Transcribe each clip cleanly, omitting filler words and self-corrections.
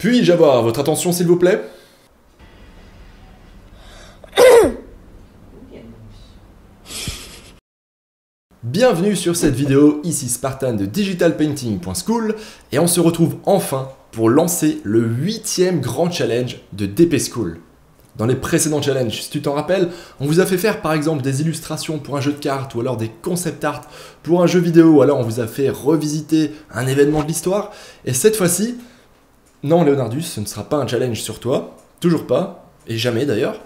Puis-je avoir votre attention s'il vous plaît? Bienvenue sur cette vidéo, ici Spartan de digitalpainting.school et on se retrouve enfin pour lancer le 8e grand challenge de DP School. Dans les précédents challenges, si tu t'en rappelles, on vous a fait faire par exemple des illustrations pour un jeu de cartes ou alors des concept art pour un jeu vidéo ou alors on vous a fait revisiter un événement de l'histoire. Et cette fois-ci, non Leonardus, ce ne sera pas un challenge sur toi, toujours pas, et jamais d'ailleurs.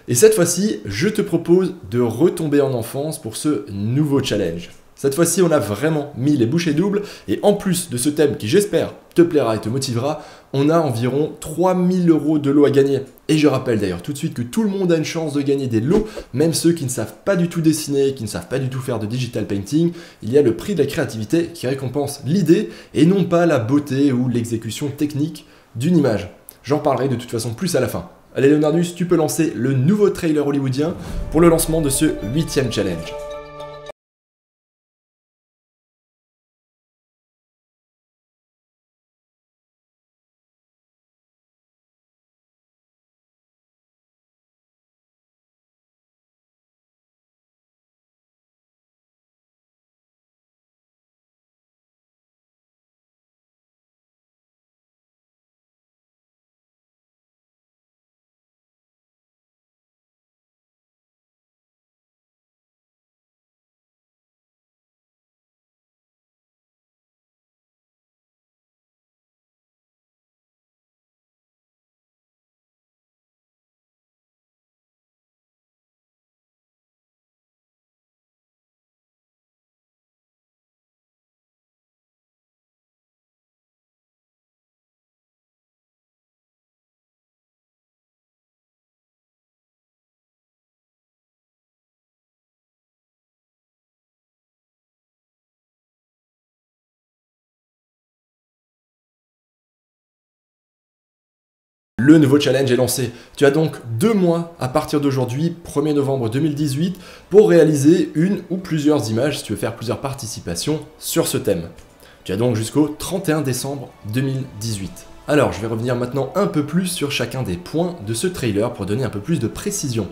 Et cette fois-ci, je te propose de retomber en enfance pour ce nouveau challenge. Cette fois-ci, on a vraiment mis les bouchées doubles et en plus de ce thème qui, j'espère, te plaira et te motivera, on a environ 3000 € de lots à gagner. Et je rappelle d'ailleurs tout de suite que tout le monde a une chance de gagner des lots, même ceux qui ne savent pas du tout dessiner, qui ne savent pas du tout faire de digital painting. Il y a le prix de la créativité qui récompense l'idée et non pas la beauté ou l'exécution technique d'une image. J'en parlerai de toute façon plus à la fin. Allez Leonardus, tu peux lancer le nouveau trailer hollywoodien pour le lancement de ce 8e challenge. Le nouveau challenge est lancé. Tu as donc 2 mois à partir d'aujourd'hui, 1er novembre 2018, pour réaliser une ou plusieurs images si tu veux faire plusieurs participations sur ce thème. Tu as donc jusqu'au 31 décembre 2018. Alors, je vais revenir maintenant un peu plus sur chacun des points de ce trailer pour donner un peu plus de précision.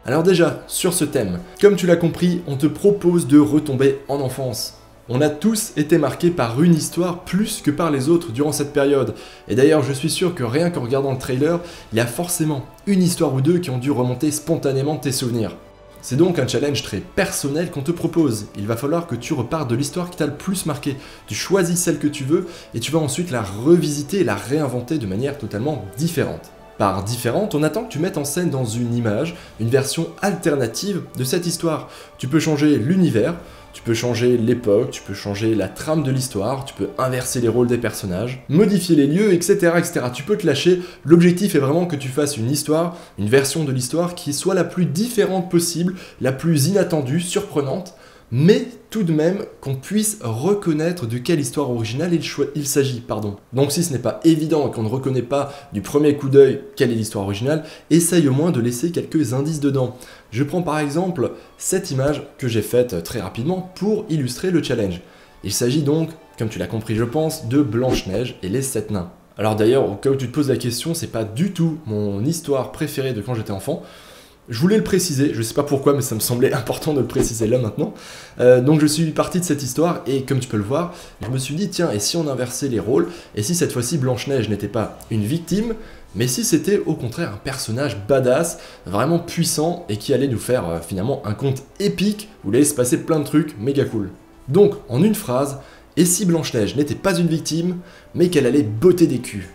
Alors déjà, sur ce thème, comme tu l'as compris, on te propose de retomber en enfance. On a tous été marqués par une histoire plus que par les autres durant cette période. Et d'ailleurs, je suis sûr que rien qu'en regardant le trailer, il y a forcément une histoire ou deux qui ont dû remonter spontanément tes souvenirs. C'est donc un challenge très personnel qu'on te propose. Il va falloir que tu repartes de l'histoire qui t'a le plus marqué. Tu choisis celle que tu veux et tu vas ensuite la revisiter et la réinventer de manière totalement différente. Par différente, on attend que tu mettes en scène dans une image une version alternative de cette histoire. Tu peux changer l'univers, tu peux changer l'époque, tu peux changer la trame de l'histoire, tu peux inverser les rôles des personnages, modifier les lieux, etc., etc. Tu peux te lâcher. L'objectif est vraiment que tu fasses une histoire, une version de l'histoire qui soit la plus différente possible, la plus inattendue, surprenante, mais tout de même qu'on puisse reconnaître de quelle histoire originale il s'agit. Donc si ce n'est pas évident et qu'on ne reconnaît pas du premier coup d'œil quelle est l'histoire originale, essaye au moins de laisser quelques indices dedans. Je prends par exemple cette image que j'ai faite très rapidement pour illustrer le challenge. Il s'agit donc, comme tu l'as compris je pense, de Blanche-Neige et les 7 nains. Alors d'ailleurs, au cas où tu te poses la question, c'est pas du tout mon histoire préférée de quand j'étais enfant. Je voulais le préciser, je sais pas pourquoi, mais ça me semblait important de le préciser là maintenant. Donc je suis parti de cette histoire et comme tu peux le voir, je me suis dit tiens, et si on inversait les rôles, et si cette fois-ci Blanche-Neige n'était pas une victime, mais si c'était au contraire un personnage badass, vraiment puissant et qui allait nous faire finalement un conte épique où il allait se passer plein de trucs méga cool. Donc en une phrase, et si Blanche-Neige n'était pas une victime, mais qu'elle allait botter des culs.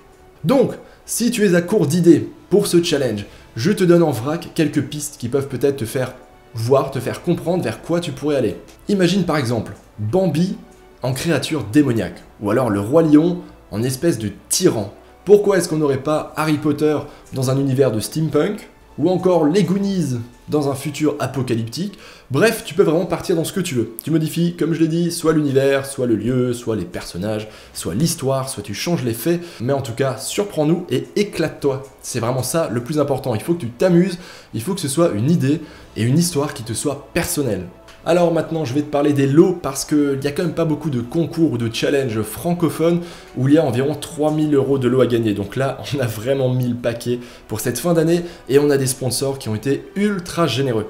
Donc, si tu es à court d'idées pour ce challenge, je te donne en vrac quelques pistes qui peuvent peut-être te faire voir, te faire comprendre vers quoi tu pourrais aller. Imagine par exemple Bambi en créature démoniaque, ou alors le roi lion en espèce de tyran. Pourquoi est-ce qu'on n'aurait pas Harry Potter dans un univers de steampunk, ou encore les Goonies dans un futur apocalyptique? Bref, tu peux vraiment partir dans ce que tu veux. Tu modifies, comme je l'ai dit, soit l'univers, soit le lieu, soit les personnages, soit l'histoire, soit tu changes les faits, mais en tout cas, surprends-nous et éclate-toi. C'est vraiment ça le plus important. Il faut que tu t'amuses, il faut que ce soit une idée et une histoire qui te soit personnelle. Alors maintenant je vais te parler des lots parce qu'il n'y a quand même pas beaucoup de concours ou de challenges francophones où il y a environ 3000 € de lots à gagner. Donc là on a vraiment mis le paquet pour cette fin d'année et on a des sponsors qui ont été ultra généreux.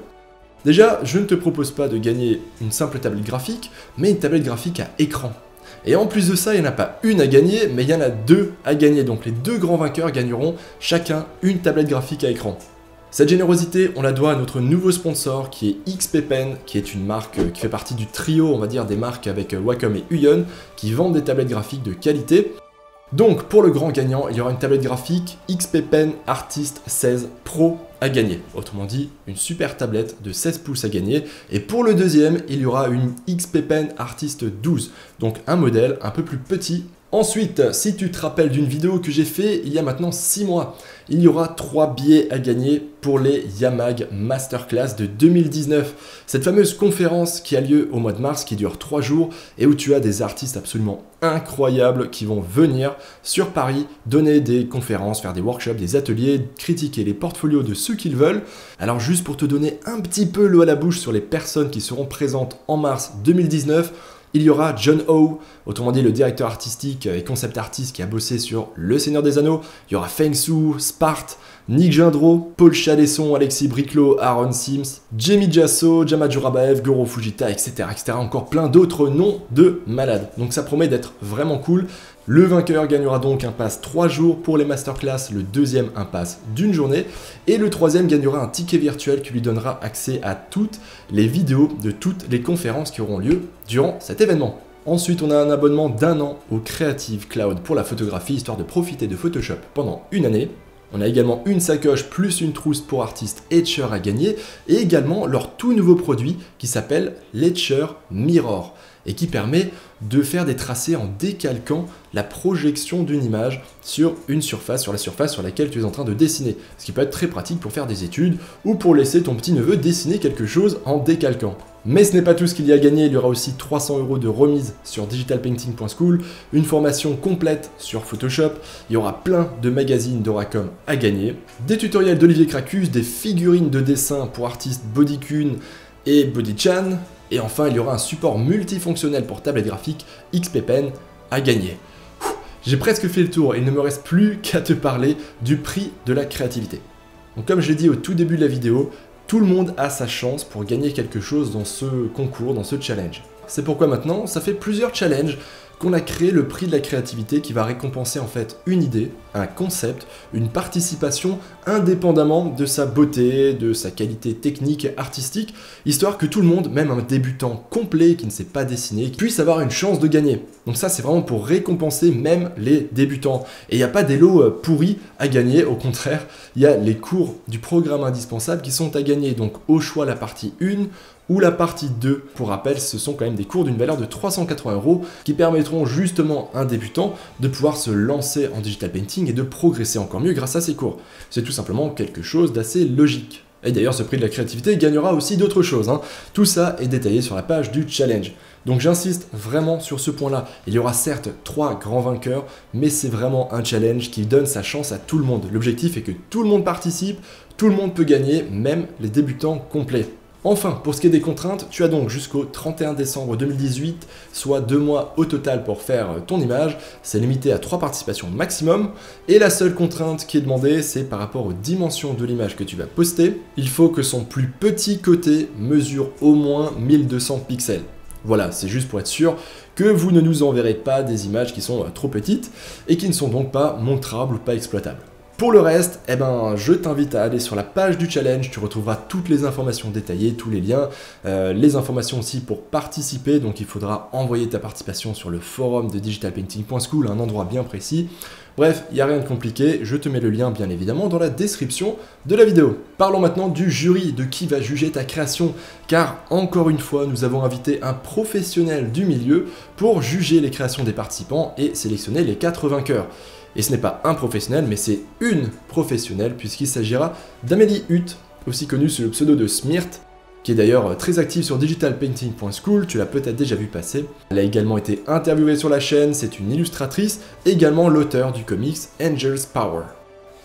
Déjà, je ne te propose pas de gagner une simple tablette graphique, mais une tablette graphique à écran. Et en plus de ça, il n'y en a pas une à gagner, mais il y en a deux à gagner. Donc les deux grands vainqueurs gagneront chacun une tablette graphique à écran. Cette générosité, on la doit à notre nouveau sponsor qui est XP Pen, qui est une marque qui fait partie du trio, on va dire, des marques avec Wacom et Huion, qui vendent des tablettes graphiques de qualité. Donc pour le grand gagnant, il y aura une tablette graphique XP Pen Artist 16 Pro à gagner. Autrement dit, une super tablette de 16 pouces à gagner. Et pour le deuxième, il y aura une XP Pen Artist 12, donc un modèle un peu plus petit. Ensuite, si tu te rappelles d'une vidéo que j'ai fait il y a maintenant 6 mois, il y aura 3 billets à gagner pour les YAMAG Masterclass de 2019. Cette fameuse conférence qui a lieu au mois de mars, qui dure 3 jours et où tu as des artistes absolument incroyables qui vont venir sur Paris, donner des conférences, faire des workshops, des ateliers, critiquer les portfolios de ceux qu'ils veulent. Alors juste pour te donner un petit peu l'eau à la bouche sur les personnes qui seront présentes en mars 2019, il y aura John Ho, autrement dit le directeur artistique et concept artiste qui a bossé sur Le Seigneur des Anneaux. Il y aura Feng Su, Sparte, Nick Gindreau, Paul Chadesson, Alexis Briclot, Aaron Sims, Jamie Jasso, Jama Jurabaev, Goro Fujita, etc., etc. Encore plein d'autres noms de malades. Donc ça promet d'être vraiment cool. Le vainqueur gagnera donc un pass 3 jours pour les masterclass, le deuxième un pass d'une journée et le troisième gagnera un ticket virtuel qui lui donnera accès à toutes les vidéos de toutes les conférences qui auront lieu durant cet événement. Ensuite, on a un abonnement d'1 an au Creative Cloud pour la photographie, histoire de profiter de Photoshop pendant une année. On a également une sacoche plus une trousse pour artistes Etcher à gagner et également leur tout nouveau produit qui s'appelle l'Etcher Mirror et qui permet de faire des tracés en décalquant la projection d'une image sur une surface, sur la surface sur laquelle tu es en train de dessiner. Ce qui peut être très pratique pour faire des études ou pour laisser ton petit neveu dessiner quelque chose en décalquant. Mais ce n'est pas tout ce qu'il y a à gagner, il y aura aussi 300 € de remise sur digitalpainting.school, une formation complète sur Photoshop, il y aura plein de magazines d'Oracom à gagner, des tutoriels d'Olivier Cracus, des figurines de dessin pour artistes Bodycune et Bodychan, et enfin il y aura un support multifonctionnel pour tablette graphique XP Pen à gagner. J'ai presque fait le tour, il ne me reste plus qu'à te parler du prix de la créativité. Donc comme je l'ai dit au tout début de la vidéo, tout le monde a sa chance pour gagner quelque chose dans ce concours, dans ce challenge. C'est pourquoi maintenant, ça fait plusieurs challenges qu'on a créé le prix de la créativité qui va récompenser en fait une idée, un concept, une participation indépendamment de sa beauté, de sa qualité technique et artistique, histoire que tout le monde, même un débutant complet qui ne sait pas dessiner, puisse avoir une chance de gagner. Donc ça c'est vraiment pour récompenser même les débutants. Et il n'y a pas des lots pourris à gagner, au contraire, il y a les cours du programme indispensable qui sont à gagner. Donc au choix la partie 1, ou la partie 2. Pour rappel, ce sont quand même des cours d'une valeur de 380 € qui permettront justement à un débutant de pouvoir se lancer en digital painting et de progresser encore mieux grâce à ces cours. C'est tout simplement quelque chose d'assez logique. Et d'ailleurs, ce prix de la créativité gagnera aussi d'autres choses. Tout ça est détaillé sur la page du challenge. Donc j'insiste vraiment sur ce point-là. Il y aura certes 3 grands vainqueurs, mais c'est vraiment un challenge qui donne sa chance à tout le monde. L'objectif est que tout le monde participe, tout le monde peut gagner, même les débutants complets. Enfin, pour ce qui est des contraintes, tu as donc jusqu'au 31 décembre 2018, soit 2 mois au total pour faire ton image. C'est limité à 3 participations maximum. Et la seule contrainte qui est demandée, c'est par rapport aux dimensions de l'image que tu vas poster. Il faut que son plus petit côté mesure au moins 1200 pixels. Voilà, c'est juste pour être sûr que vous ne nous enverrez pas des images qui sont trop petites et qui ne sont donc pas montrables ou pas exploitables. Pour le reste, je t'invite à aller sur la page du challenge, tu retrouveras toutes les informations détaillées, tous les liens, les informations aussi pour participer, donc il faudra envoyer ta participation sur le forum de digitalpainting.school, un endroit bien précis. Bref, il n'y a rien de compliqué, je te mets le lien bien évidemment dans la description de la vidéo. Parlons maintenant du jury, de qui va juger ta création, car encore une fois, nous avons invité un professionnel du milieu pour juger les créations des participants et sélectionner les 4 vainqueurs. Et ce n'est pas un professionnel, mais c'est une professionnelle, puisqu'il s'agira d'Amélie Hutt, aussi connue sous le pseudo de Smirt, qui est d'ailleurs très active sur digitalpainting.school, tu l'as peut-être déjà vu passer. Elle a également été interviewée sur la chaîne, c'est une illustratrice, également l'auteur du comics Angel's Power.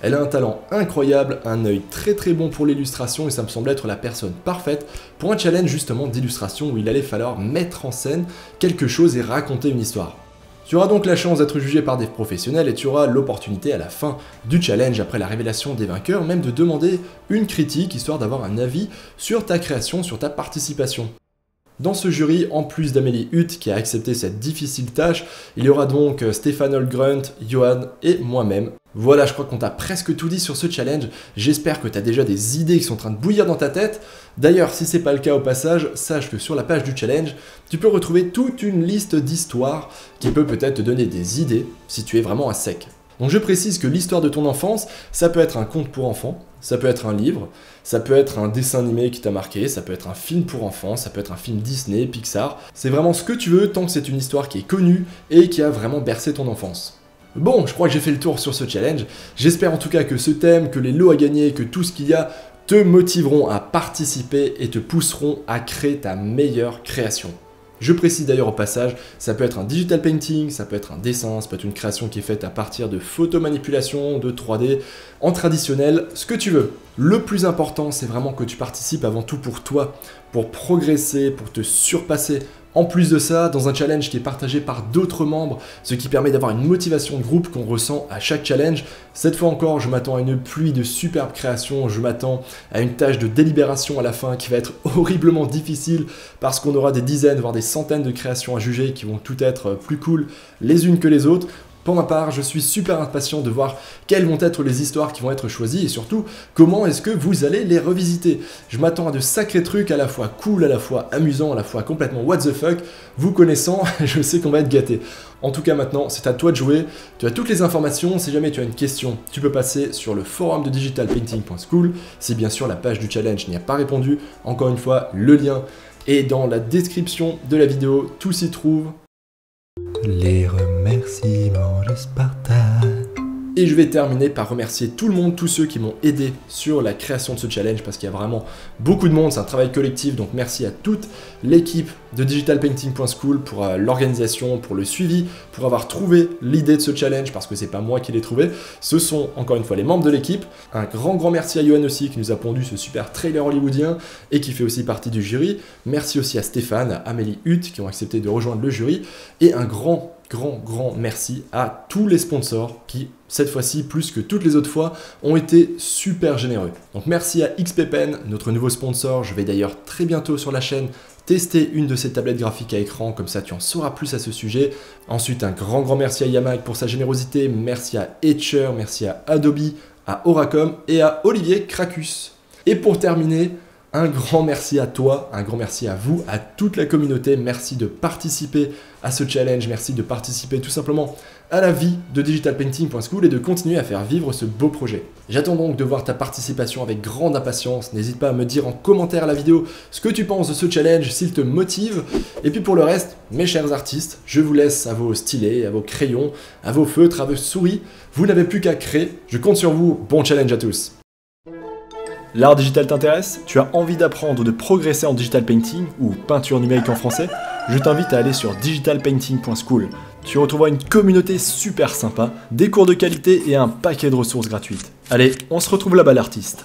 Elle a un talent incroyable, un œil très très bon pour l'illustration et ça me semble être la personne parfaite pour un challenge justement d'illustration où il allait falloir mettre en scène quelque chose et raconter une histoire. Tu auras donc la chance d'être jugé par des professionnels et tu auras l'opportunité à la fin du challenge, après la révélation des vainqueurs, même de demander une critique, histoire d'avoir un avis sur ta création, sur ta participation. Dans ce jury, en plus d'Amélie Hutt qui a accepté cette difficile tâche, il y aura donc Stéphane Holgrunt, Johan et moi-même. Voilà, je crois qu'on t'a presque tout dit sur ce challenge. J'espère que tu as déjà des idées qui sont en train de bouillir dans ta tête. D'ailleurs, si c'est pas le cas au passage, sache que sur la page du challenge, tu peux retrouver toute une liste d'histoires qui peut peut-être te donner des idées si tu es vraiment à sec. Donc je précise que l'histoire de ton enfance, ça peut être un conte pour enfants, ça peut être un livre, ça peut être un dessin animé qui t'a marqué, ça peut être un film pour enfants, ça peut être un film Disney, Pixar. C'est vraiment ce que tu veux tant que c'est une histoire qui est connue et qui a vraiment bercé ton enfance. Bon, je crois que j'ai fait le tour sur ce challenge. J'espère en tout cas que ce thème, que les lots à gagner, que tout ce qu'il y a te motiveront à participer et te pousseront à créer ta meilleure création. Je précise d'ailleurs au passage, ça peut être un digital painting, ça peut être un dessin, ça peut être une création qui est faite à partir de photomanipulation, de 3D, en traditionnel, ce que tu veux. Le plus important, c'est vraiment que tu participes avant tout pour toi, pour progresser, pour te surpasser. En plus de ça, dans un challenge qui est partagé par d'autres membres, ce qui permet d'avoir une motivation de groupe qu'on ressent à chaque challenge. Cette fois encore, je m'attends à une pluie de superbes créations, je m'attends à une tâche de délibération à la fin qui va être horriblement difficile parce qu'on aura des dizaines, voire des centaines de créations à juger qui vont toutes être plus cool les unes que les autres. Pour ma part, je suis super impatient de voir quelles vont être les histoires qui vont être choisies et surtout, comment est-ce que vous allez les revisiter. Je m'attends à de sacrés trucs à la fois cool, à la fois amusants, à la fois complètement what the fuck. Vous connaissant, je sais qu'on va être gâtés. En tout cas maintenant, c'est à toi de jouer. Tu as toutes les informations. Si jamais tu as une question, tu peux passer sur le forum de digitalpainting.school. Si bien sûr la page du challenge n'y a pas répondu, encore une fois, le lien est dans la description de la vidéo. Tout s'y trouve. Les remerciements de Spartan. Et je vais terminer par remercier tout le monde, tous ceux qui m'ont aidé sur la création de ce challenge parce qu'il y a vraiment beaucoup de monde, c'est un travail collectif, donc merci à toute l'équipe de digitalpainting.school pour l'organisation, pour le suivi, pour avoir trouvé l'idée de ce challenge parce que c'est pas moi qui l'ai trouvé, ce sont encore une fois les membres de l'équipe. Un grand merci à Johan aussi qui nous a pondu ce super trailer hollywoodien et qui fait aussi partie du jury. Merci aussi à Stéphane, à Amélie Hutt qui ont accepté de rejoindre le jury et un grand merci à tous les sponsors qui, cette fois-ci, plus que toutes les autres fois, ont été super généreux. Donc merci à XPpen, notre nouveau sponsor. Je vais d'ailleurs très bientôt sur la chaîne tester une de ces tablettes graphiques à écran, comme ça tu en sauras plus à ce sujet. Ensuite, un grand merci à Yamaha pour sa générosité. Merci à Etcher, merci à Adobe, à Oracom et à Olivier Cracus. Et pour terminer, un grand merci à toi, un grand merci à vous, à toute la communauté. Merci de participer à ce challenge, merci de participer tout simplement à la vie de digitalpainting.school et de continuer à faire vivre ce beau projet. J'attends donc de voir ta participation avec grande impatience. N'hésite pas à me dire en commentaire à la vidéo ce que tu penses de ce challenge, s'il te motive. Et puis pour le reste, mes chers artistes, je vous laisse à vos stylets, à vos crayons, à vos feutres, à vos souris. Vous n'avez plus qu'à créer. Je compte sur vous. Bon challenge à tous. L'art digital t'intéresse? Tu as envie d'apprendre ou de progresser en digital painting ou peinture numérique en français? Je t'invite à aller sur digitalpainting.school. Tu retrouveras une communauté super sympa, des cours de qualité et un paquet de ressources gratuites. Allez, on se retrouve là-bas l'artiste.